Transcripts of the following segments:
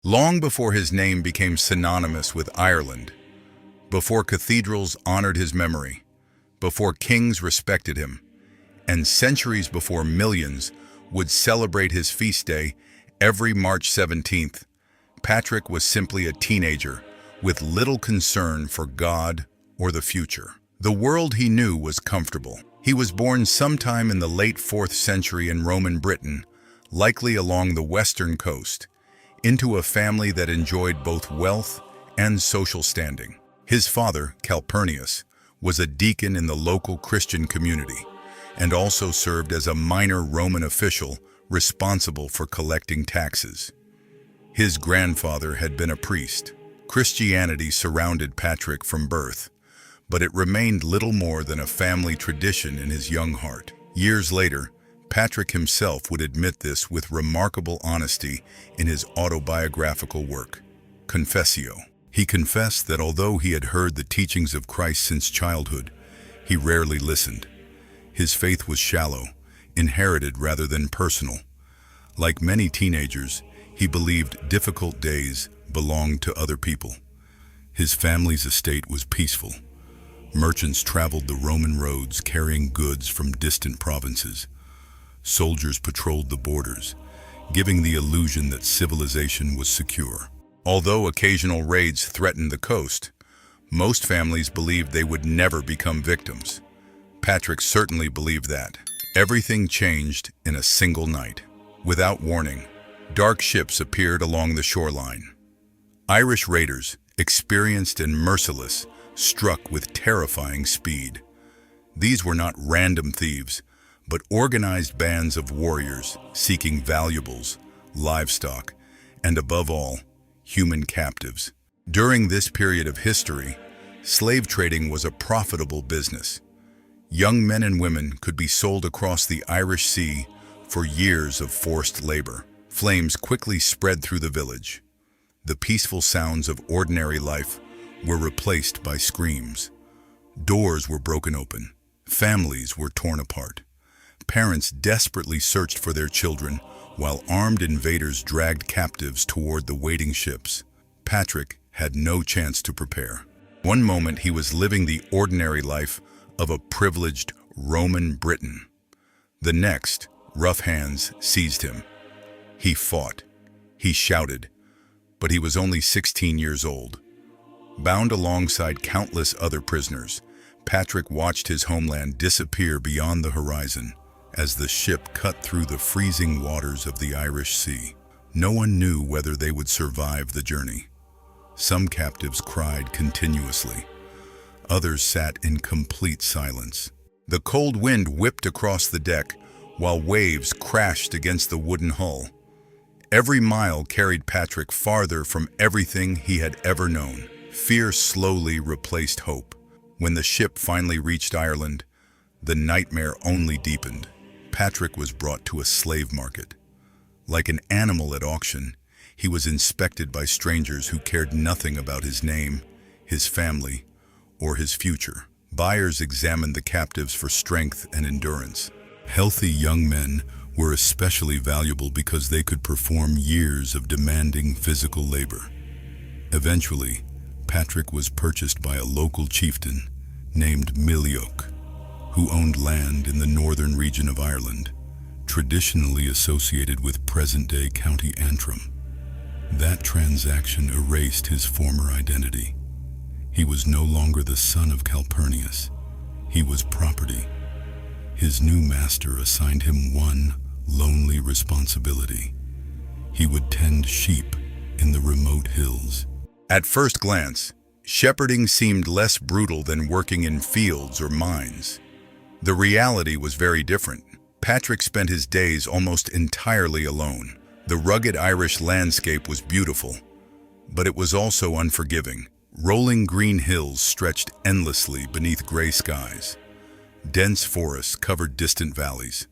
Long before his name became synonymous with Ireland, before cathedrals honored his memory, before kings respected him, and centuries before millions would celebrate his feast day every March 17th, Patrick was simply a teenager with little concern for God or the future. The world he knew was comfortable. He was born sometime in the late 4th century in Roman Britain, likely along the western coast, into a family that enjoyed both wealth and social standing. His father, Calpurnius, was a deacon in the local Christian community and also served as a minor Roman official responsible for collecting taxes. His grandfather had been a priest. Christianity surrounded Patrick from birth, but it remained little more than a family tradition in his young heart. Years later, Patrick himself would admit this with remarkable honesty in his autobiographical work, Confessio. He confessed that although he had heard the teachings of Christ since childhood, he rarely listened. His faith was shallow, inherited rather than personal. Like many teenagers, he believed difficult days belonged to other people. His family's estate was peaceful. Merchants traveled the Roman roads carrying goods from distant provinces. Soldiers patrolled the borders, giving the illusion that civilization was secure. Although occasional raids threatened the coast, most families believed they would never become victims. Patrick certainly believed that. Everything changed in a single night. Without warning, dark ships appeared along the shoreline. Irish raiders, experienced and merciless, struck with terrifying speed. These were not random thieves, but organized bands of warriors seeking valuables, livestock, and above all, human captives. During this period of history, slave trading was a profitable business. Young men and women could be sold across the Irish Sea for years of forced labor. Flames quickly spread through the village. The peaceful sounds of ordinary life were replaced by screams. Doors were broken open. Families were torn apart. Parents desperately searched for their children while armed invaders dragged captives toward the waiting ships. Patrick had no chance to prepare. One moment he was living the ordinary life of a privileged Roman Briton. The next, rough hands seized him. He fought. He shouted. But he was only 16 years old. Bound alongside countless other prisoners, Patrick watched his homeland disappear beyond the horizon as the ship cut through the freezing waters of the Irish Sea. No one knew whether they would survive the journey. Some captives cried continuously. Others sat in complete silence. The cold wind whipped across the deck while waves crashed against the wooden hull. Every mile carried Patrick farther from everything he had ever known. Fear slowly replaced hope. When the ship finally reached Ireland, the nightmare only deepened. Patrick was brought to a slave market. Like an animal at auction, he was inspected by strangers who cared nothing about his name, his family, or his future. Buyers examined the captives for strength and endurance. Healthy young men were especially valuable because they could perform years of demanding physical labor. Eventually, Patrick was purchased by a local chieftain named Milioch, who owned land in the northern region of Ireland, traditionally associated with present-day County Antrim. That transaction erased his former identity. He was no longer the son of Calpurnius. He was property. His new master assigned him one lonely responsibility. He would tend sheep in the remote hills. At first glance, shepherding seemed less brutal than working in fields or mines. The reality was very different. Patrick spent his days almost entirely alone. The rugged Irish landscape was beautiful, but it was also unforgiving. Rolling green hills stretched endlessly beneath gray skies. Dense forests covered distant valleys.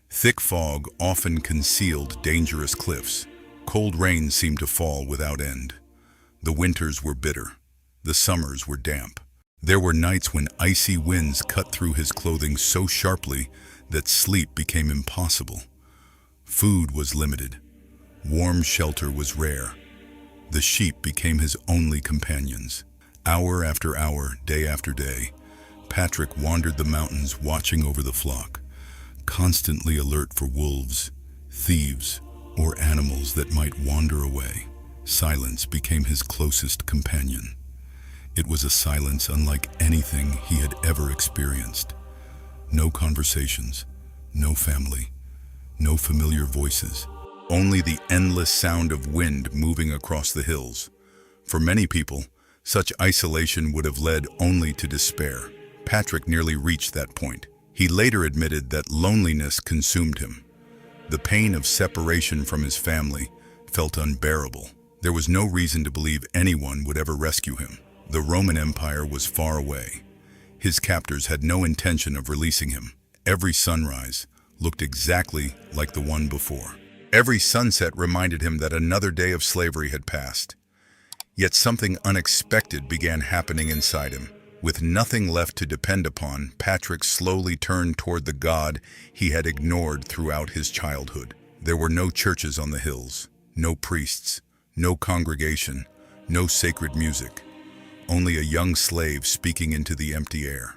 Thick fog often concealed dangerous cliffs. Cold rains seemed to fall without end. The winters were bitter. The summers were damp. There were nights when icy winds cut through his clothing so sharply that sleep became impossible. Food was limited. Warm shelter was rare, The sheep became his only companions. Hour after hour, day after day, Patrick wandered the mountains watching over the flock, constantly alert for wolves, thieves, or animals that might wander away. Silence became his closest companion. It was a silence unlike anything he had ever experienced. No conversations, no family, no familiar voices, only the endless sound of wind moving across the hills. For many people, such isolation would have led only to despair. Patrick nearly reached that point. He later admitted that loneliness consumed him. The pain of separation from his family felt unbearable. There was no reason to believe anyone would ever rescue him. The Roman Empire was far away. His captors had no intention of releasing him. Every sunrise looked exactly like the one before. Every sunset reminded him that another day of slavery had passed. Yet something unexpected began happening inside him. With nothing left to depend upon, Patrick slowly turned toward the God he had ignored throughout his childhood. There were no churches on the hills, no priests, no congregation, no sacred music, only a young slave speaking into the empty air.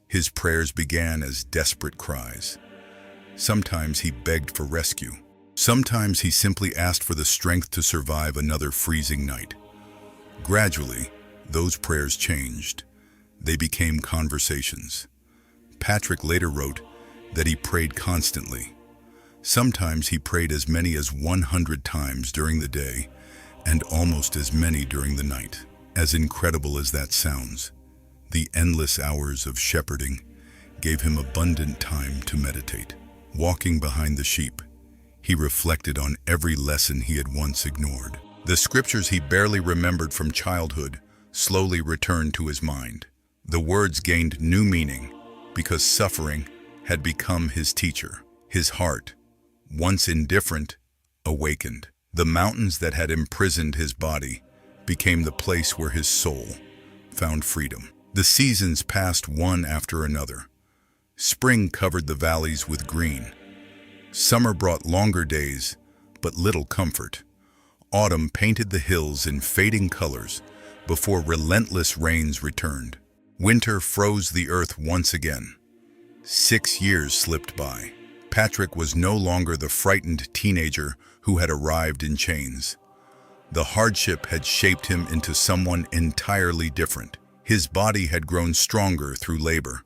His prayers began as desperate cries. Sometimes he begged for rescue. Sometimes he simply asked for the strength to survive another freezing night. Gradually, those prayers changed. They became conversations. Patrick later wrote that he prayed constantly. Sometimes he prayed as many as 100 times during the day and almost as many during the night. As incredible as that sounds, the endless hours of shepherding gave him abundant time to meditate. Walking behind the sheep, he reflected on every lesson he had once ignored. The scriptures he barely remembered from childhood slowly returned to his mind. The words gained new meaning because suffering had become his teacher. His heart, once indifferent, awakened. The mountains that had imprisoned his body became the place where his soul found freedom. The seasons passed one after another. Spring covered the valleys with green. Summer brought longer days, but little comfort. Autumn painted the hills in fading colors before relentless rains returned. Winter froze the earth once again. 6 years slipped by. Patrick was no longer the frightened teenager who had arrived in chains. The hardship had shaped him into someone entirely different. His body had grown stronger through labor.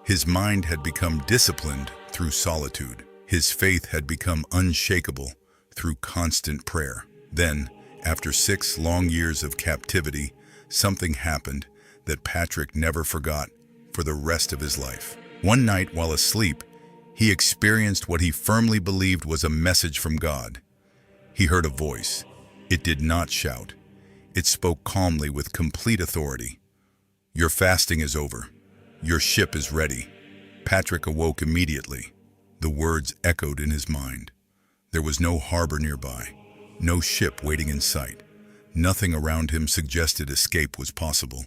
His mind had become disciplined through solitude. His faith had become unshakable through constant prayer. Then, after 6 long years of captivity, something happened that Patrick never forgot for the rest of his life. One night while asleep, he experienced what he firmly believed was a message from God. He heard a voice. It did not shout. It spoke calmly with complete authority. "Your fasting is over. Your ship is ready." Patrick awoke immediately. The words echoed in his mind. There was no harbor nearby, no ship waiting in sight. Nothing around him suggested escape was possible.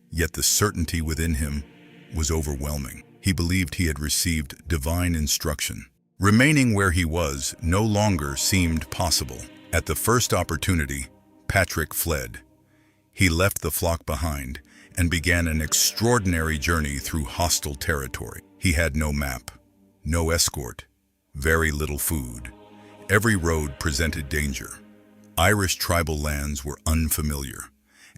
Yet the certainty within him was overwhelming. He believed he had received divine instruction. Remaining where he was no longer seemed possible. At the first opportunity, Patrick fled. He left the flock behind and began an extraordinary journey through hostile territory. He had no map, no escort, very little food. Every road presented danger. Irish tribal lands were unfamiliar,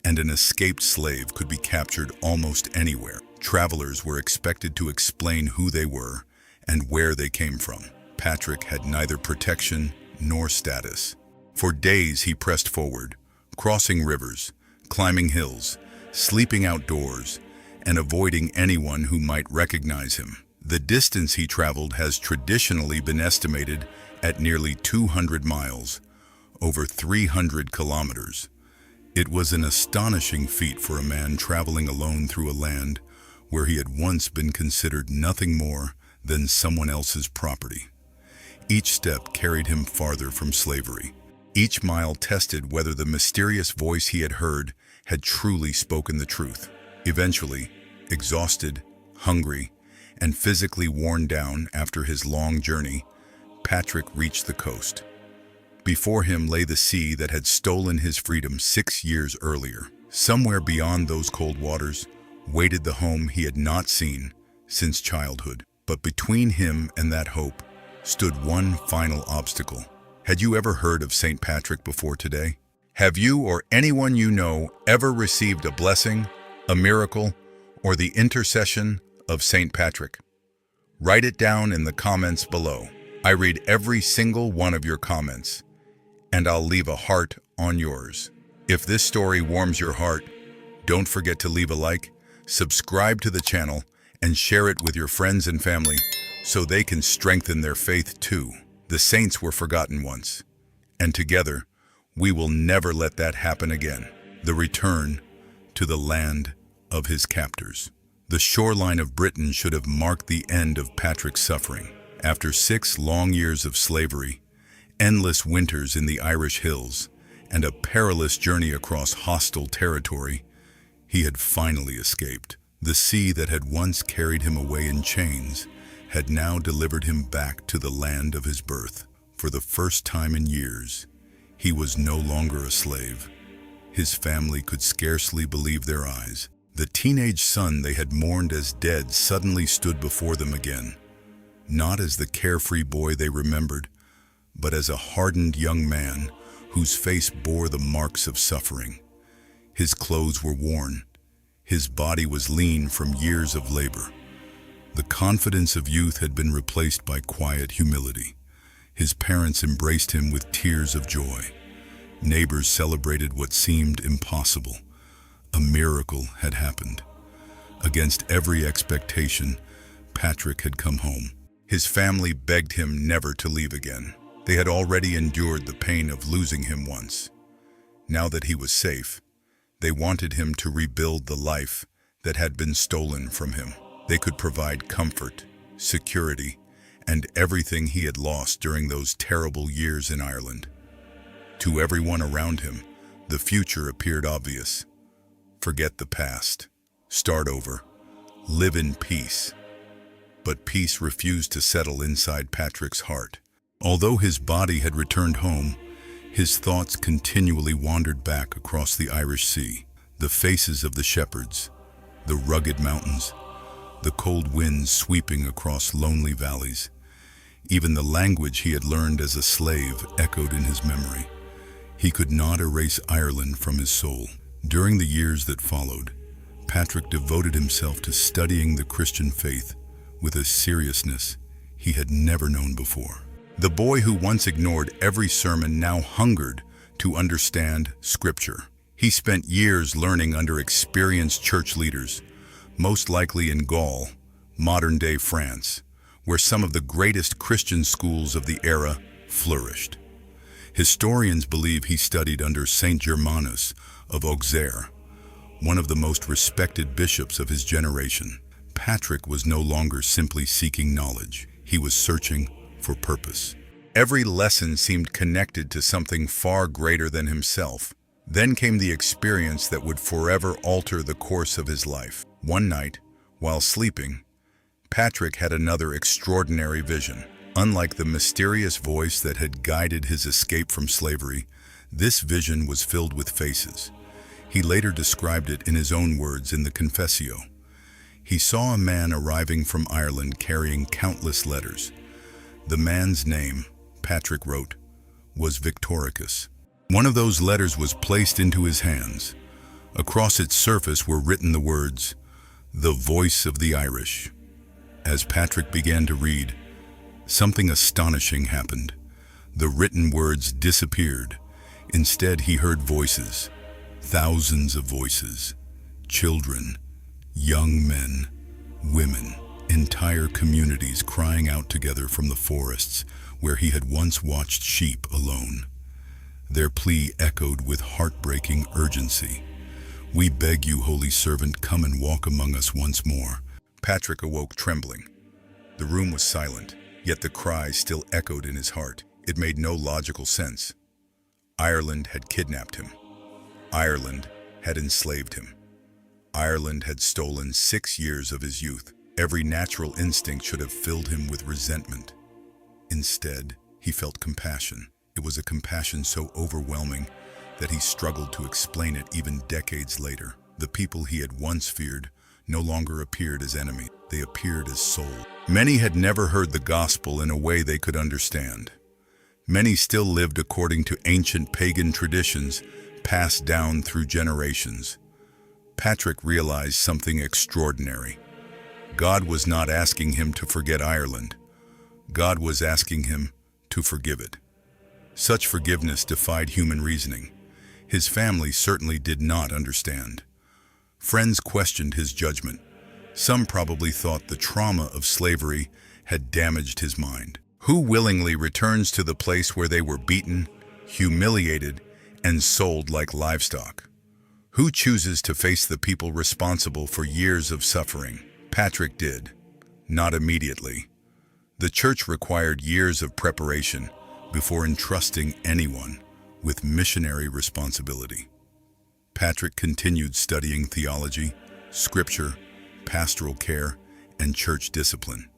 and an escaped slave could be captured almost anywhere. Travelers were expected to explain who they were and where they came from. Patrick had neither protection nor status. For days he pressed forward, crossing rivers, climbing hills, sleeping outdoors, and avoiding anyone who might recognize him. The distance he traveled has traditionally been estimated at nearly 200 miles, over 300 kilometers. It was an astonishing feat for a man traveling alone through a land where he had once been considered nothing more than someone else's property. Each step carried him farther from slavery. Each mile tested whether the mysterious voice he had heard had truly spoken the truth. Eventually, exhausted, hungry, and physically worn down after his long journey, Patrick reached the coast. Before him lay the sea that had stolen his freedom 6 years earlier. Somewhere beyond those cold waters waited the home he had not seen since childhood. But between him and that hope stood one final obstacle. Had you ever heard of St. Patrick before today? Have you or anyone you know ever received a blessing, a miracle, or the intercession of St. Patrick? Write it down in the comments below. I read every single one of your comments, and I'll leave a heart on yours. If this story warms your heart, don't forget to leave a like, subscribe to the channel, and share it with your friends and family so they can strengthen their faith too. The saints were forgotten once, and together we will never let that happen again. The return to the land of his captors. The shoreline of Britain should have marked the end of Patrick's suffering. After 6 long years of slavery, endless winters in the Irish hills, and a perilous journey across hostile territory, he had finally escaped. The sea that had once carried him away in chains had now delivered him back to the land of his birth. For the first time in years, he was no longer a slave. His family could scarcely believe their eyes. The teenage son they had mourned as dead suddenly stood before them again, not as the carefree boy they remembered, but as a hardened young man whose face bore the marks of suffering. His clothes were worn. His body was lean from years of labor. The confidence of youth had been replaced by quiet humility. His parents embraced him with tears of joy. Neighbors celebrated what seemed impossible. A miracle had happened. Against every expectation, Patrick had come home. His family begged him never to leave again. They had already endured the pain of losing him once. Now that he was safe, they wanted him to rebuild the life that had been stolen from him. They could provide comfort, security, and everything he had lost during those terrible years in Ireland. To everyone around him, the future appeared obvious. Forget the past. Start over. Live in peace. But peace refused to settle inside Patrick's heart. Although his body had returned home, his thoughts continually wandered back across the Irish Sea. The faces of the shepherds, the rugged mountains, the cold winds sweeping across lonely valleys. Even the language he had learned as a slave echoed in his memory. He could not erase Ireland from his soul. During the years that followed, Patrick devoted himself to studying the Christian faith with a seriousness he had never known before. The boy who once ignored every sermon now hungered to understand Scripture. He spent years learning under experienced church leaders, most likely in Gaul, modern-day France, where some of the greatest Christian schools of the era flourished. Historians believe he studied under Saint Germanus of Auxerre, one of the most respected bishops of his generation. Patrick was no longer simply seeking knowledge. He was searching for purpose. Every lesson seemed connected to something far greater than himself. Then came the experience that would forever alter the course of his life. One night, while sleeping, Patrick had another extraordinary vision. Unlike the mysterious voice that had guided his escape from slavery, this vision was filled with faces. He later described it in his own words in the Confessio. He saw a man arriving from Ireland carrying countless letters. The man's name, Patrick wrote, was Victoricus. One of those letters was placed into his hands. Across its surface were written the words, "The Voice of the Irish." As Patrick began to read, something astonishing happened. The written words disappeared. Instead, he heard voices, thousands of voices, children, young men, women, entire communities crying out together from the forests where he had once watched sheep alone. Their plea echoed with heartbreaking urgency. "We beg you, holy servant, come and walk among us once more." Patrick awoke trembling. The room was silent, yet the cry still echoed in his heart. It made no logical sense. Ireland had kidnapped him. Ireland had enslaved him. Ireland had stolen 6 years of his youth. Every natural instinct should have filled him with resentment. Instead, he felt compassion. It was a compassion so overwhelming that he struggled to explain it even decades later. The people he had once feared no longer appeared as enemies. They appeared as souls. Many had never heard the gospel in a way they could understand. Many still lived according to ancient pagan traditions passed down through generations. Patrick realized something extraordinary. God was not asking him to forget Ireland. God was asking him to forgive it. Such forgiveness defied human reasoning. His family certainly did not understand. Friends questioned his judgment. Some probably thought the trauma of slavery had damaged his mind. Who willingly returns to the place where they were beaten, humiliated, and sold like livestock? Who chooses to face the people responsible for years of suffering? Patrick did, not immediately. The church required years of preparation before entrusting anyone with missionary responsibility. Patrick continued studying theology, scripture, pastoral care, and church discipline.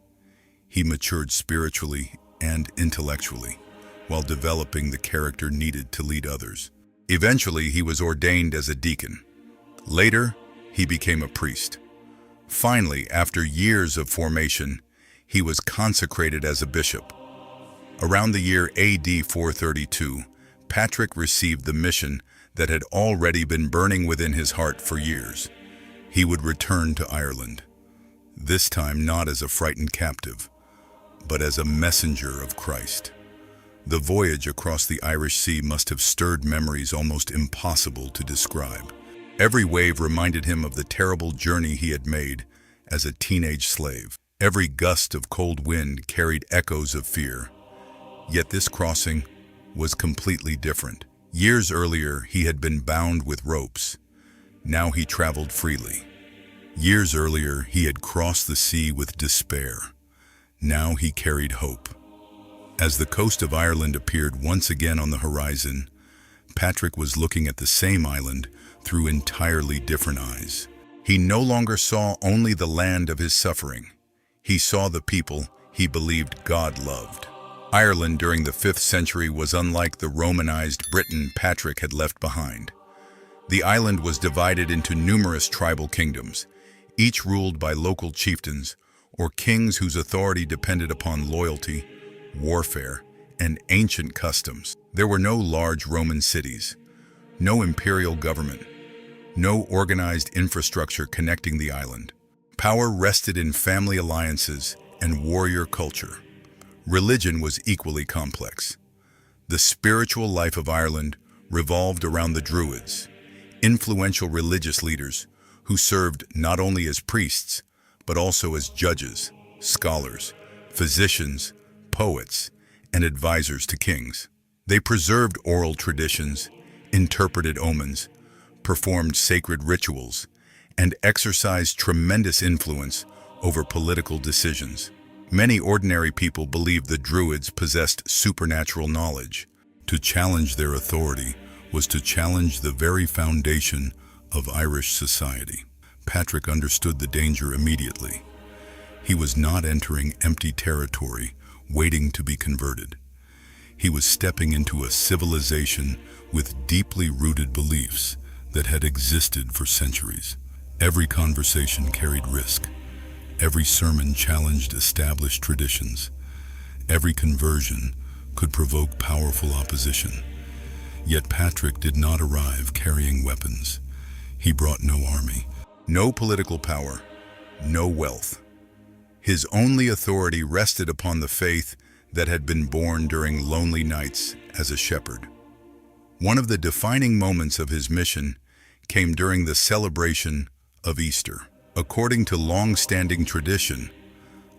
He matured spiritually and intellectually, while developing the character needed to lead others. Eventually, he was ordained as a deacon. Later, he became a priest. Finally, after years of formation, he was consecrated as a bishop. Around the year AD 432, Patrick received the mission that had already been burning within his heart for years. He would return to Ireland, this time not as a frightened captive, but as a messenger of Christ. The voyage across the Irish Sea must have stirred memories almost impossible to describe. Every wave reminded him of the terrible journey he had made as a teenage slave. Every gust of cold wind carried echoes of fear. Yet this crossing was completely different. Years earlier, he had been bound with ropes. Now he traveled freely. Years earlier, he had crossed the sea with despair. Now he carried hope. As the coast of Ireland appeared once again on the horizon, Patrick was looking at the same island through entirely different eyes. He no longer saw only the land of his suffering. He saw the people he believed God loved. Ireland during the 5th century was unlike the Romanized Britain Patrick had left behind. The island was divided into numerous tribal kingdoms, each ruled by local chieftains or kings whose authority depended upon loyalty, warfare, and ancient customs. There were no large Roman cities, no imperial government, no organized infrastructure connecting the island. Power rested in family alliances and warrior culture. Religion was equally complex. The spiritual life of Ireland revolved around the Druids, influential religious leaders who served not only as priests, but also as judges, scholars, physicians, poets, and advisors to kings. They preserved oral traditions, interpreted omens, performed sacred rituals, and exercised tremendous influence over political decisions. Many ordinary people believed the Druids possessed supernatural knowledge. To challenge their authority was to challenge the very foundation of Irish society. Patrick understood the danger immediately. He was not entering empty territory, waiting to be converted. He was stepping into a civilization with deeply rooted beliefs that had existed for centuries. Every conversation carried risk. Every sermon challenged established traditions. Every conversion could provoke powerful opposition. Yet Patrick did not arrive carrying weapons. He brought no army, no political power, no wealth. His only authority rested upon the faith that had been born during lonely nights as a shepherd. One of the defining moments of his mission came during the celebration of Easter. According to long-standing tradition,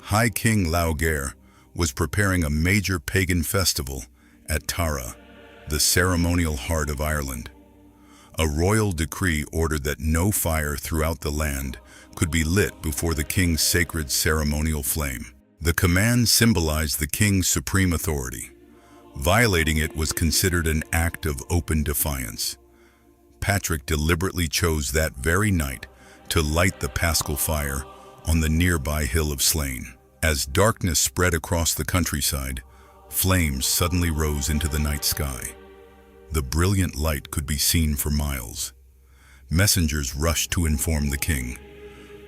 High King Laogaire was preparing a major pagan festival at Tara, the ceremonial heart of Ireland. A royal decree ordered that no fire throughout the land could be lit before the king's sacred ceremonial flame. The command symbolized the king's supreme authority. Violating it was considered an act of open defiance. Patrick deliberately chose that very night to light the paschal fire on the nearby hill of Slane. As darkness spread across the countryside, Flames suddenly rose into the night sky. The brilliant light could be seen for miles. Messengers rushed to inform the king.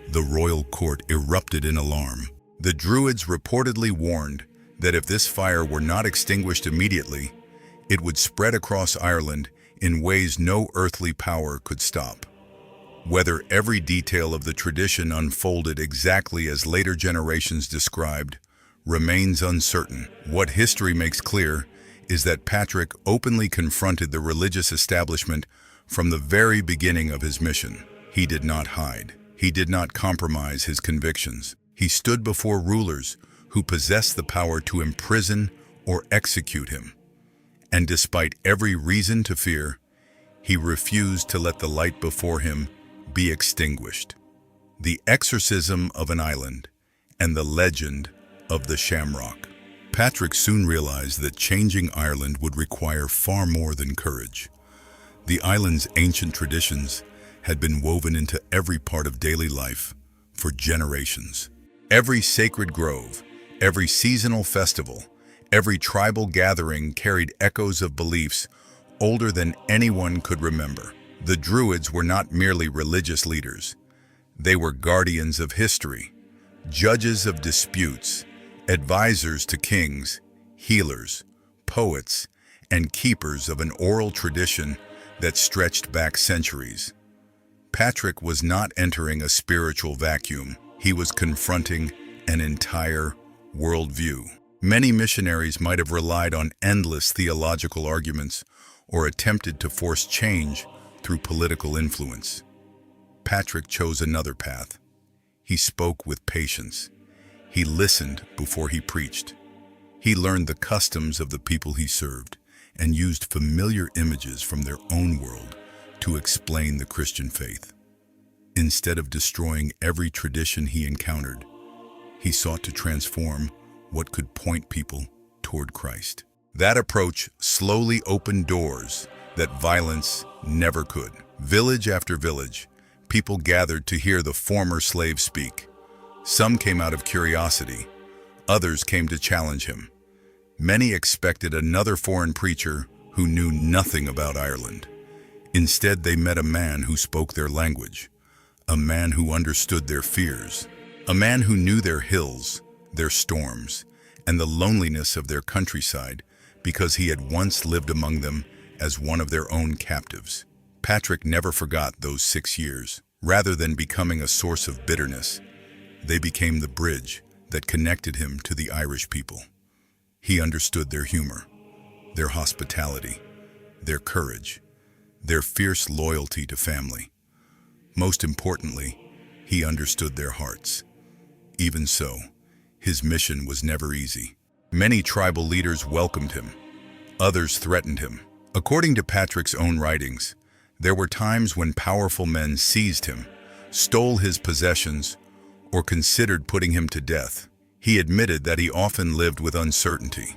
The royal court erupted in alarm. The Druids reportedly warned that if this fire were not extinguished immediately, it would spread across Ireland in ways no earthly power could stop. Whether every detail of the tradition unfolded exactly as later generations described remains uncertain. What history makes clear is that Patrick openly confronted the religious establishment from the very beginning of his mission. He did not hide. He did not compromise his convictions. He stood before rulers who possessed the power to imprison or execute him. And despite every reason to fear, he refused to let the light before him be extinguished. The exorcism of an island and the legend of the Shamrock. Patrick soon realized that changing Ireland would require far more than courage. The island's ancient traditions had been woven into every part of daily life for generations. Every sacred grove, every seasonal festival, every tribal gathering carried echoes of beliefs older than anyone could remember. The Druids were not merely religious leaders. They were guardians of history, judges of disputes, advisors to kings, healers, poets, and keepers of an oral tradition that stretched back centuries. Patrick was not entering a spiritual vacuum. He was confronting an entire worldview. Many missionaries might have relied on endless theological arguments or attempted to force change through political influence. Patrick chose another path. He spoke with patience. He listened before he preached. He learned the customs of the people he served and used familiar images from their own world to explain the Christian faith. Instead of destroying every tradition he encountered, he sought to transform what could point people toward Christ. That approach slowly opened doors that violence never could. Village after village, people gathered to hear the former slave speak. Some came out of curiosity, others came to challenge him. Many expected another foreign preacher who knew nothing about Ireland. Instead, they met a man who spoke their language, a man who understood their fears, a man who knew their hills, their storms, and the loneliness of their countryside because he had once lived among them as one of their own captives. Patrick never forgot those 6 years. Rather than becoming a source of bitterness, they became the bridge that connected him to the Irish people. He understood their humor, their hospitality, their courage, their fierce loyalty to family. Most importantly, he understood their hearts. Even so, his mission was never easy. Many tribal leaders welcomed him. Others threatened him. According to Patrick's own writings, there were times when powerful men seized him, stole his possessions, or considered putting him to death. He admitted that he often lived with uncertainty.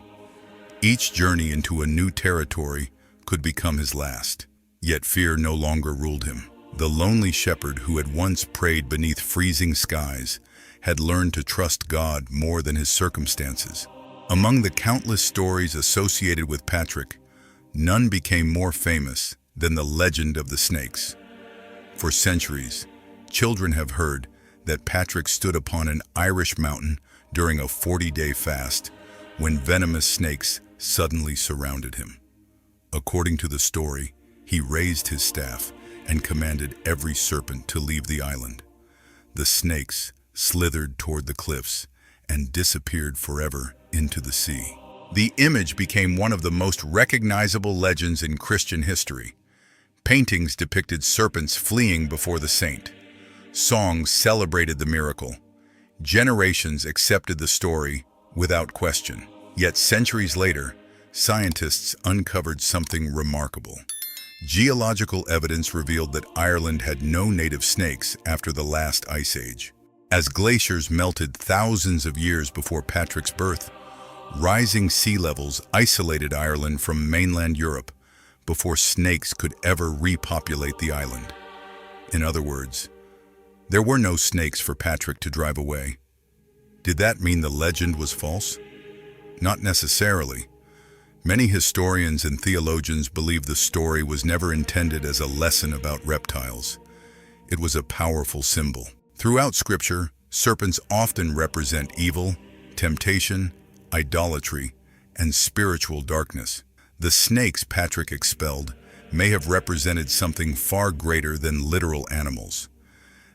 Each journey into a new territory could become his last. Yet fear no longer ruled him. The lonely shepherd who had once prayed beneath freezing skies had learned to trust God more than his circumstances. Among the countless stories associated with Patrick, none became more famous than the legend of the snakes. For centuries, children have heard that Patrick stood upon an Irish mountain during a 40-day fast when venomous snakes suddenly surrounded him. According to the story, he raised his staff and commanded every serpent to leave the island. The snakes slithered toward the cliffs and disappeared forever into the sea. The image became one of the most recognizable legends in Christian history. Paintings depicted serpents fleeing before the saint. Songs celebrated the miracle. Generations accepted the story without question. Yet centuries later, scientists uncovered something remarkable. Geological evidence revealed that Ireland had no native snakes after the last ice age. As glaciers melted thousands of years before Patrick's birth, rising sea levels isolated Ireland from mainland Europe before snakes could ever repopulate the island. In other words, there were no snakes for Patrick to drive away. Did that mean the legend was false? Not necessarily. Many historians and theologians believe the story was never intended as a lesson about reptiles. It was a powerful symbol. Throughout Scripture, serpents often represent evil, temptation, idolatry, and spiritual darkness. The snakes Patrick expelled may have represented something far greater than literal animals.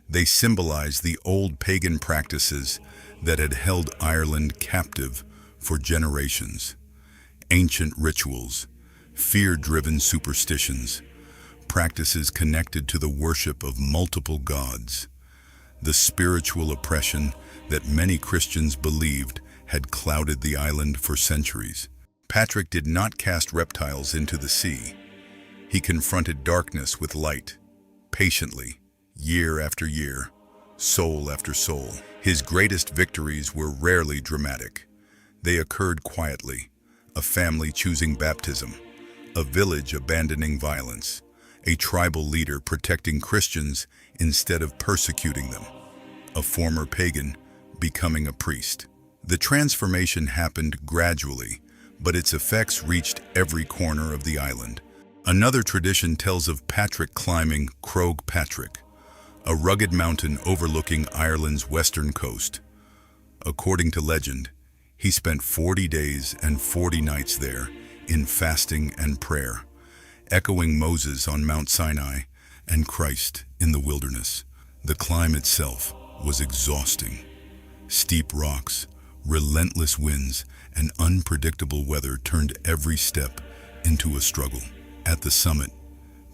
They symbolize the old pagan practices that had held Ireland captive for generations. Ancient rituals, fear-driven superstitions, practices connected to the worship of multiple gods. The spiritual oppression that many Christians believed had clouded the island for centuries. Patrick did not cast reptiles into the sea. He confronted darkness with light, patiently, year after year, soul after soul. His greatest victories were rarely dramatic. They occurred quietly, a family choosing baptism, a village abandoning violence, a tribal leader protecting Christians instead of persecuting them, a former pagan becoming a priest. The transformation happened gradually, but its effects reached every corner of the island. Another tradition tells of Patrick climbing Croagh Patrick, a rugged mountain overlooking Ireland's western coast. According to legend, he spent 40 days and 40 nights there in fasting and prayer, echoing Moses on Mount Sinai and Christ in the wilderness. The climb itself was exhausting. Steep rocks, relentless winds, and unpredictable weather turned every step into a struggle. At the summit,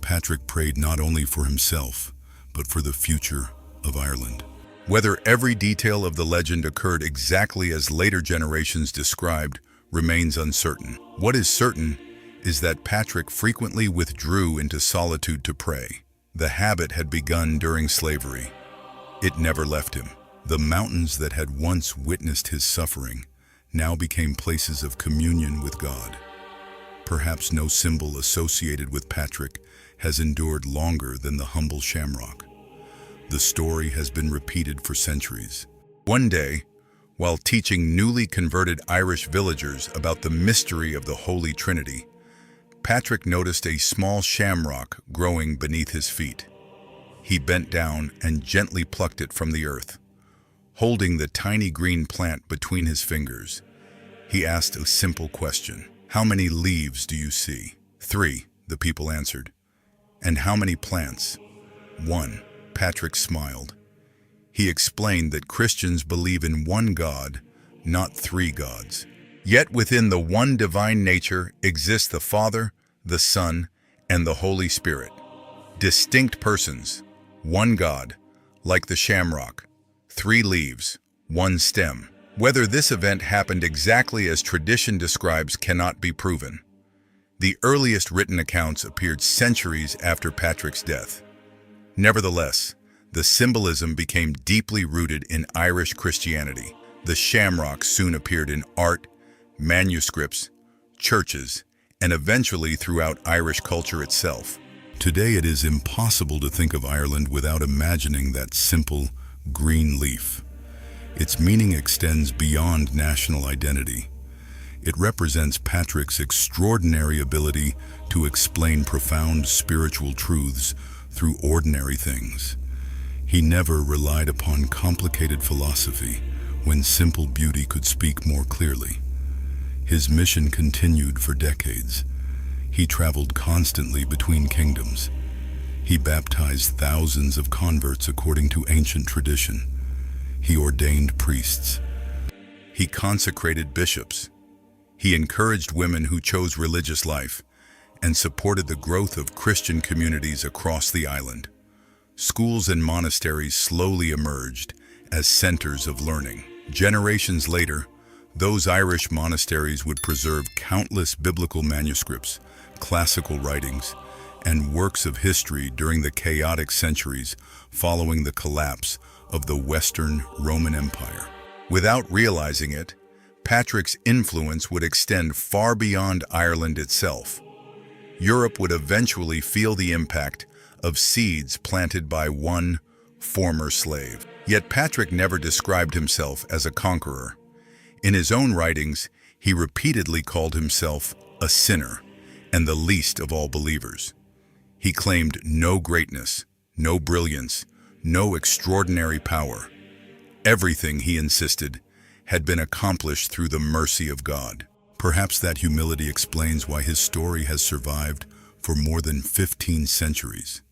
Patrick prayed not only for himself, but for the future of Ireland. Whether every detail of the legend occurred exactly as later generations described remains uncertain. What is certain is that Patrick frequently withdrew into solitude to pray. The habit had begun during slavery. It never left him. The mountains that had once witnessed his suffering now became places of communion with God. Perhaps no symbol associated with Patrick has endured longer than the humble shamrock. The story has been repeated for centuries. One day, while teaching newly converted Irish villagers about the mystery of the Holy Trinity, Patrick noticed a small shamrock growing beneath his feet. He bent down and gently plucked it from the earth. Holding the tiny green plant between his fingers, he asked a simple question. "How many leaves do you see?" "3," the people answered. "And how many plants?" "1." Patrick smiled. He explained that Christians believe in one God, not 3 gods. Yet within the one divine nature exists the Father, the Son, and the Holy Spirit. Distinct persons, one God, like the shamrock, 3 leaves, 1 stem. Whether this event happened exactly as tradition describes cannot be proven. The earliest written accounts appeared centuries after Patrick's death. Nevertheless, the symbolism became deeply rooted in Irish Christianity. The shamrock soon appeared in art, manuscripts, churches, and eventually throughout Irish culture itself. Today it is impossible to think of Ireland without imagining that simple green leaf. Its meaning extends beyond national identity. It represents Patrick's extraordinary ability to explain profound spiritual truths through ordinary things. He never relied upon complicated philosophy when simple beauty could speak more clearly. His mission continued for decades. He traveled constantly between kingdoms. He baptized thousands of converts according to ancient tradition. He ordained priests. He consecrated bishops. He encouraged women who chose religious life and supported the growth of Christian communities across the island. Schools and monasteries slowly emerged as centers of learning. Generations later, those Irish monasteries would preserve countless biblical manuscripts, classical writings, and works of history during the chaotic centuries following the collapse of the Western Roman Empire. Without realizing it, Patrick's influence would extend far beyond Ireland itself. Europe would eventually feel the impact of seeds planted by one former slave. Yet Patrick never described himself as a conqueror. In his own writings, He repeatedly called himself a sinner and the least of all believers. He claimed no greatness, no brilliance, no extraordinary power. Everything, he insisted, had been accomplished through the mercy of God. Perhaps that humility explains why his story has survived for more than 15 centuries.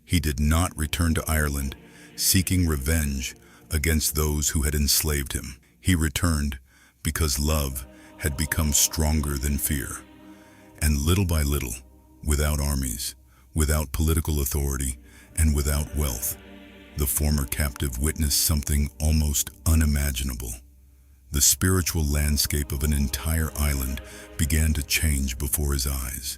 He did not return to Ireland seeking revenge against those who had enslaved him. He returned because love had become stronger than fear. And little by little, without armies, without political authority, and without wealth, the former captive witnessed something almost unimaginable. The spiritual landscape of an entire island began to change before his eyes.